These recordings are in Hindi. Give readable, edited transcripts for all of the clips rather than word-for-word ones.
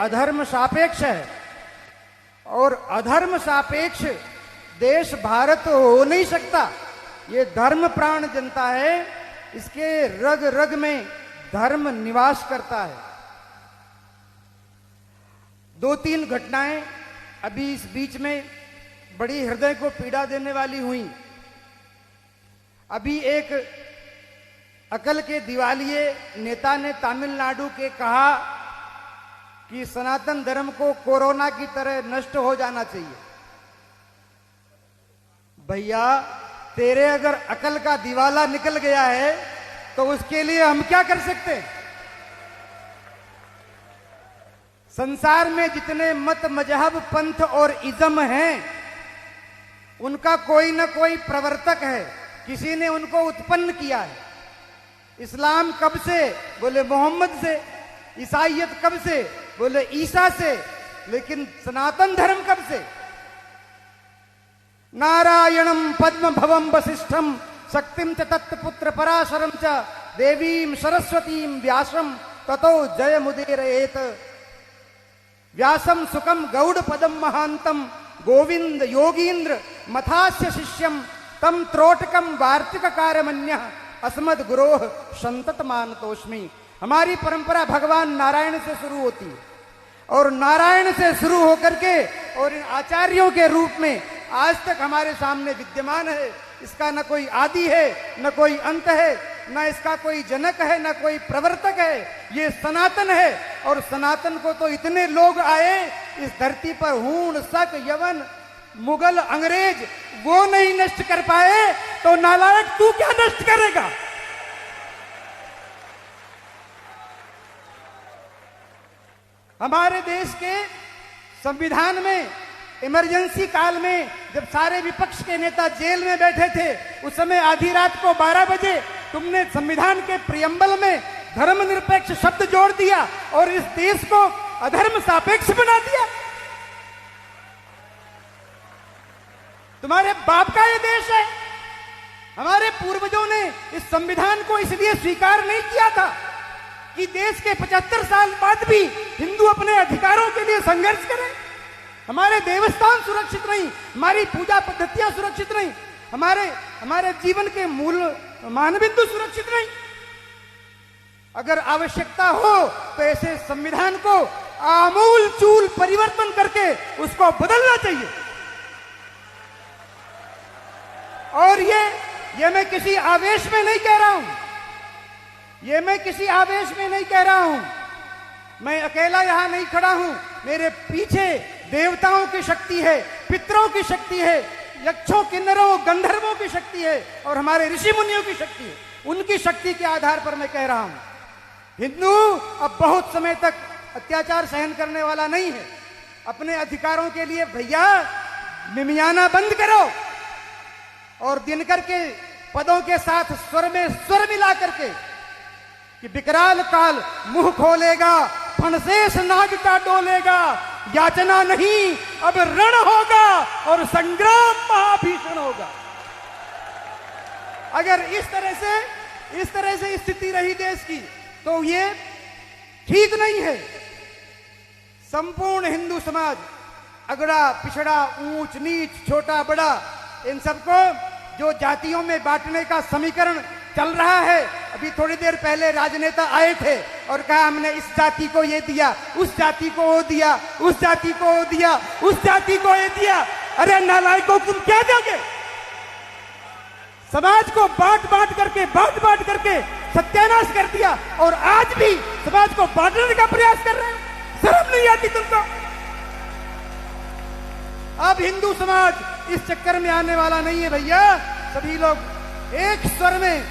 अधर्म सापेक्ष है, और अधर्म सापेक्ष देश भारत हो नहीं सकता। ये धर्म प्राण जनता है, इसके रग रग में धर्म निवास करता है। 2-3 घटनाएं अभी इस बीच में बड़ी हृदय को पीड़ा देने वाली हुई। अभी एक अकल के दिवालिये नेता ने तमिलनाडु के कहा कि सनातन धर्म को कोरोना की तरह नष्ट हो जाना चाहिए। भैया, तेरे अगर अकल का दिवाला निकल गया है तो उसके लिए हम क्या कर सकते हैं? संसार में जितने मत, मजहब, पंथ और इज़म हैं, उनका कोई ना कोई प्रवर्तक है, किसी ने उनको उत्पन्न किया है। इस्लाम कब से? बोले मोहम्मद से। ईसाइयत कब से? बोले ईसा से। लेकिन सनातन धर्म कब से? नारायणम पद्म भवम वसिष्ठम शक्तिम च तत्पुत्र पराशरम च देवीम सरस्वतीम व्यासम ततो जय मुदीरयेत। व्यासम सुखम गौड़ पदम महांतम गोविंद योगींद्र मथास्य शिष्यम तम त्रोटकम वार्तिक कार्यमन्य अस्मद गुरोह संतत मानतोष्मी। हमारी परंपरा भगवान नारायण से शुरू होती है, और नारायण से शुरू होकर के और इन आचार्यों के रूप में आज तक हमारे सामने विद्यमान है। इसका न कोई आदि है, न कोई अंत है, न इसका कोई जनक है, न कोई प्रवर्तक है। ये सनातन है, और सनातन को तो इतने लोग आए इस धरती पर, हूण, शक, यवन, मुगल, अंग्रेज, वो नहीं नष्ट कर पाए, तो नालायक तू क्या नष्ट करेगा? हमारे देश के संविधान में इमरजेंसी काल में जब सारे विपक्ष के नेता जेल में बैठे थे, उस समय आधी रात को 12 बजे तुमने संविधान के प्रियम्बल में धर्मनिरपेक्ष शब्द जोड़ दिया और इस देश को अधर्म सापेक्ष बना दिया। तुम्हारे बाप का ये देश है। हमारे पूर्वजों ने इस संविधान को इसलिए स्वीकार नहीं किया था कि देश के 75 साल बाद भी हिंदू अपने अधिकारों के लिए संघर्ष करें। हमारे देवस्थान सुरक्षित नहीं, हमारी पूजा पद्धतियां सुरक्षित नहीं, हमारे जीवन के मूल मानबिंदु सुरक्षित नहीं। अगर आवश्यकता हो तो ऐसे संविधान को आमूल चूल परिवर्तन करके उसको बदलना चाहिए। और ये मैं किसी आवेश में नहीं कह रहा हूं, मैं अकेला यहां नहीं खड़ा हूं। मेरे पीछे देवताओं की शक्ति है, पितरों की शक्ति है, यक्षों, किन्नरों, गंधर्वों की शक्ति है, और हमारे ऋषि मुनियों की शक्ति है। उनकी शक्ति के आधार पर मैं कह रहा हूं, हिंदू अब बहुत समय तक अत्याचार सहन करने वाला नहीं है। अपने अधिकारों के लिए भैया मिमियाना बंद करो, और दिनकर के पदों के साथ स्वर में स्वर मिला करके कि विकराल काल मुंह खोलेगा, फणसेश नाग का डोलेगा, याचना नहीं अब रण होगा और संग्राम महाभीषण होगा। अगर इस तरह से स्थिति रही देश की तो ये ठीक नहीं है। संपूर्ण हिंदू समाज, अगड़ा पिछड़ा, ऊंच नीच, छोटा बड़ा, इन सबको जो जातियों में बांटने का समीकरण चल रहा है, अभी थोड़ी देर पहले राजनेता आए थे और कहा हमने इस जाति को ये दिया, उस जाति को वो दिया, उस जाति को वो दिया, उस जाति को ये दिया। अरे नालायकों, तुम क्या दोगे? समाज को बांट बांट करके सत्यानाश कर दिया, और आज भी समाज को बांटने का प्रयास कर रहे हैं। शर्म नहीं आती तुमको? अब हिंदू समाज इस चक्कर में आने वाला नहीं है भैया। सभी लोग एक स्वर में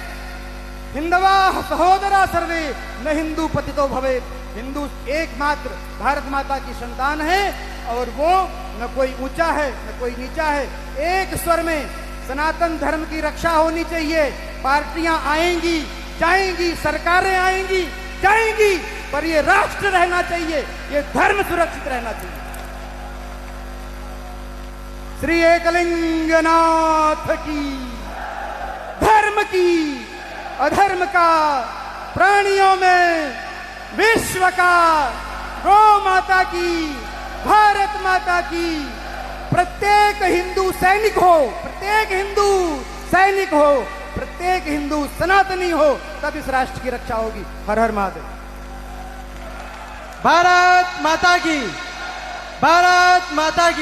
हिंदवा सहोदरा सर्वे न हिंदू पतितो भवे। हिंदू एकमात्र भारत माता की संतान है, और वो न कोई ऊंचा है न कोई नीचा है। एक स्वर में सनातन धर्म की रक्षा होनी चाहिए। पार्टियां आएंगी जाएंगी, सरकारें आएंगी जाएंगी, पर ये राष्ट्र रहना चाहिए, ये धर्म सुरक्षित रहना चाहिए। श्री एकलिंगनाथ की, धर्म की, अधर्म का, प्राणियों में विश्व का गौ माता की, भारत माता की। प्रत्येक हिंदू सैनिक हो, प्रत्येक हिंदू सैनिक हो, प्रत्येक हिंदू सनातनी हो, तब इस राष्ट्र की रक्षा होगी। हर हर महादेव। भारत माता की, भारत माता की।